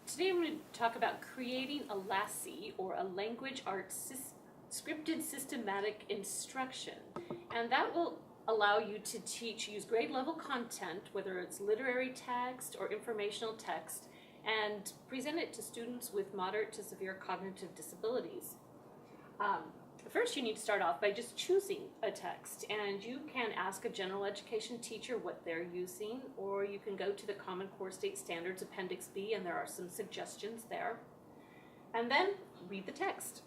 Today I'm going to talk about creating a LASI, or a Language Arts Scripted Systematic Instruction. And that will allow you to use grade level content, whether it's literary text or informational text, and present it to students with moderate to severe cognitive disabilities. First, you need to start off by just choosing a text, and you can ask a general education teacher what they're using, or you can go to the Common Core State Standards Appendix B, and there are some suggestions there. And then read the text.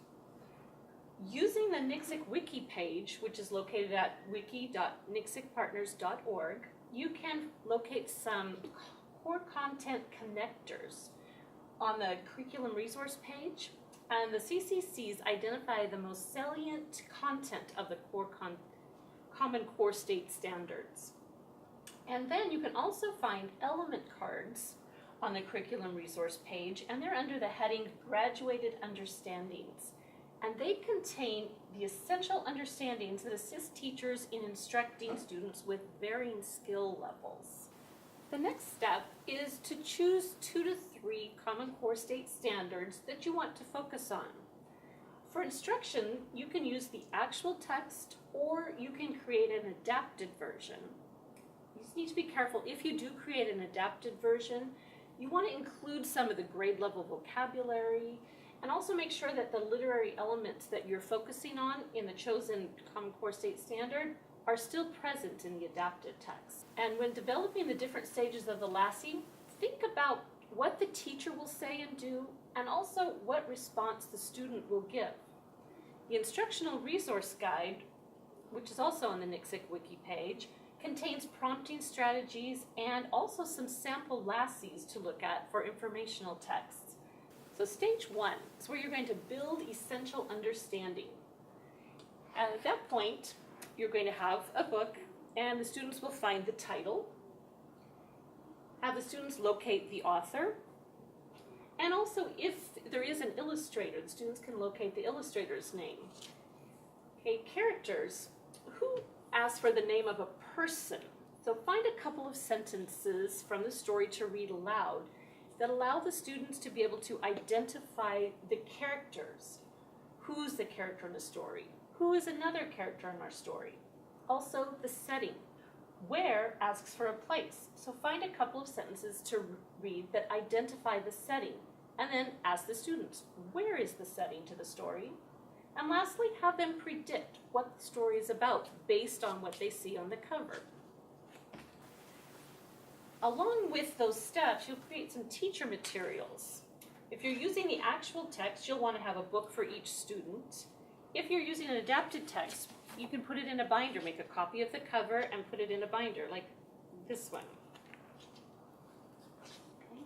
Using the NCSIC Wiki page, which is located at wiki.ncsicpartners.org, you can locate some core content connectors on the curriculum resource page. And the CCCs identify the most salient content of the Common Core State Standards. And then you can also find element cards on the curriculum resource page, and they're under the heading Graduated Understandings. And they contain the essential understandings that assist teachers in instructing students with varying skill levels. The next step is to choose 2 to 3 Common Core State Standards that you want to focus on. For instruction, you can use the actual text, or you can create an adapted version. You just need to be careful. If you do create an adapted version, you want to include some of the grade level vocabulary, and also make sure that the literary elements that you're focusing on in the chosen Common Core State Standard are still present in the adapted text. And when developing the different stages of the LASI, think about what the teacher will say and do, and also what response the student will give. The Instructional Resource Guide, which is also on the NCSIC Wiki page, contains prompting strategies and also some sample LASIs to look at for informational texts. So stage 1 is where you're going to build essential understanding. And at that point, you're going to have a book, and the students will find the title, have the students locate the author, and also if there is an illustrator, the students can locate the illustrator's name. Okay, characters. Who asks for the name of a person? So find a couple of sentences from the story to read aloud that allow the students to be able to identify the characters. Who's the character in the story? Who is another character in our story? Also, the setting. Where asks for a place. So find a couple of sentences to read that identify the setting, and then ask the students, where is the setting to the story? And lastly, have them predict what the story is about based on what they see on the cover. Along with those steps, you'll create some teacher materials. If you're using the actual text, you'll want to have a book for each student. If you're using an adapted text, you can put it in a binder, make a copy of the cover and put it in a binder, like this one. Okay.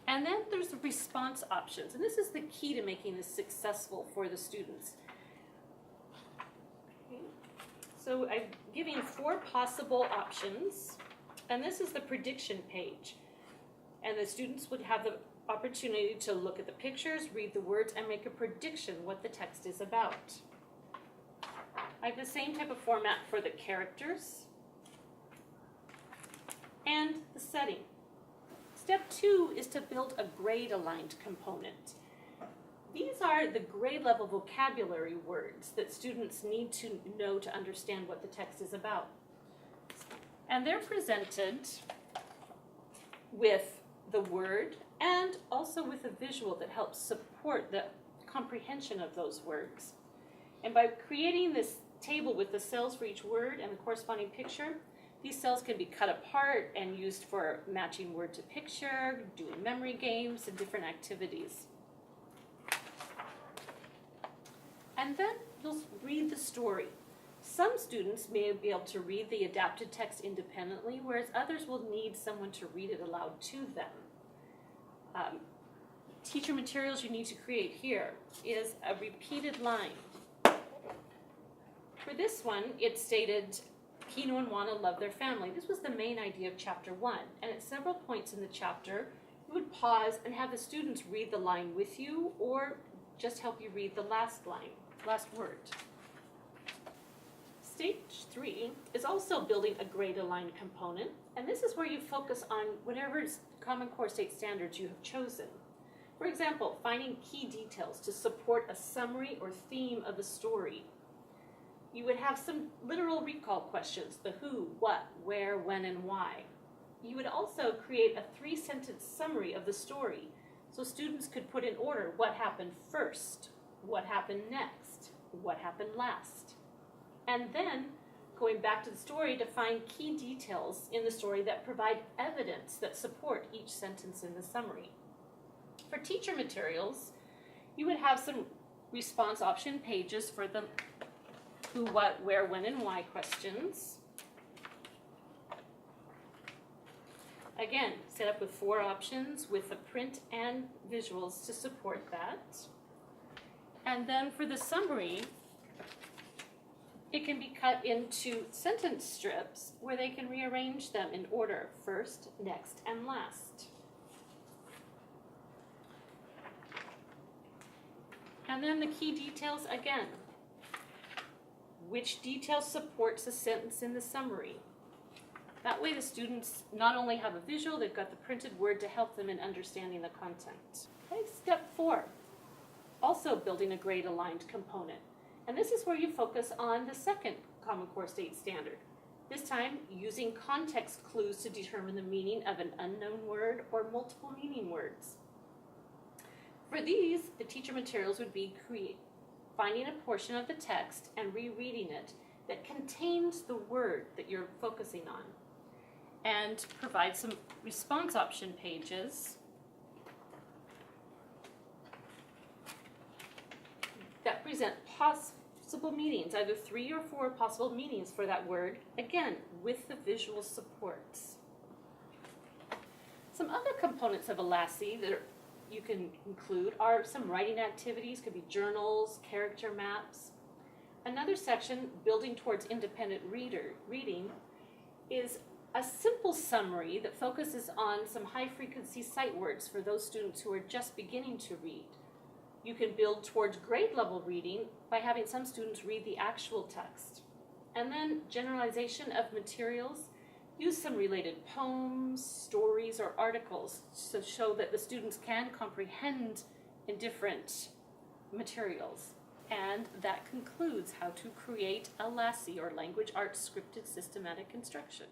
And then there's the response options, and this is the key to making this successful for the students. Okay. So I'm giving 4 possible options, and this is the prediction page. And the students would have the opportunity to look at the pictures, read the words, and make a prediction what the text is about. I have the same type of format for the characters and the setting. Step 2 is to build a grade-aligned component. These are the grade level vocabulary words that students need to know to understand what the text is about. And they're presented with the word and also with a visual that helps support the comprehension of those words. And by creating this table with the cells for each word and the corresponding picture, these cells can be cut apart and used for matching word to picture, doing memory games, and different activities. And then you'll read the story. Some students may be able to read the adapted text independently, whereas others will need someone to read it aloud to them. Teacher materials you need to create here is a repeated line. For this one, it stated, Kino and Juana love their family. This was the main idea of chapter 1. And at several points in the chapter, you would pause and have the students read the line with you, or just help you read the last line, last word. Stage 3 is also building a grade-aligned component, and this is where you focus on whatever Common Core State Standards you have chosen. For example, finding key details to support a summary or theme of a story. You would have some literal recall questions, the who, what, where, when, and why. You would also create a 3-sentence summary of the story, so students could put in order what happened first, what happened next, what happened last. And then, going back to the story to find key details in the story that provide evidence that support each sentence in the summary. For teacher materials, you would have some response option pages for the who, what, where, when, and why questions. Again, set up with 4 options with the print and visuals to support that. And then for the summary, it can be cut into sentence strips where they can rearrange them in order, first, next, and last. And then the key details again. Which detail supports a sentence in the summary? That way the students not only have a visual, they've got the printed word to help them in understanding the content. Okay, step 4, also building a grade-aligned component. And this is where you focus on the second Common Core State standard. This time, using context clues to determine the meaning of an unknown word or multiple meaning words. For these, the teacher materials would be finding a portion of the text and rereading it that contains the word that you're focusing on, and provide some response option pages that present possible meanings, either 3 or 4 possible meanings for that word, again, with the visual supports. Some other components of a LASI that you can include are some writing activities, could be journals, character maps. Another section, building towards independent reading, is a simple summary that focuses on some high-frequency sight words for those students who are just beginning to read. You can build towards grade-level reading by having some students read the actual text. And then generalization of materials. Use some related poems, stories, or articles to show that the students can comprehend in different materials. And that concludes how to create a LASI, or Language Arts Scripted Systematic Instruction.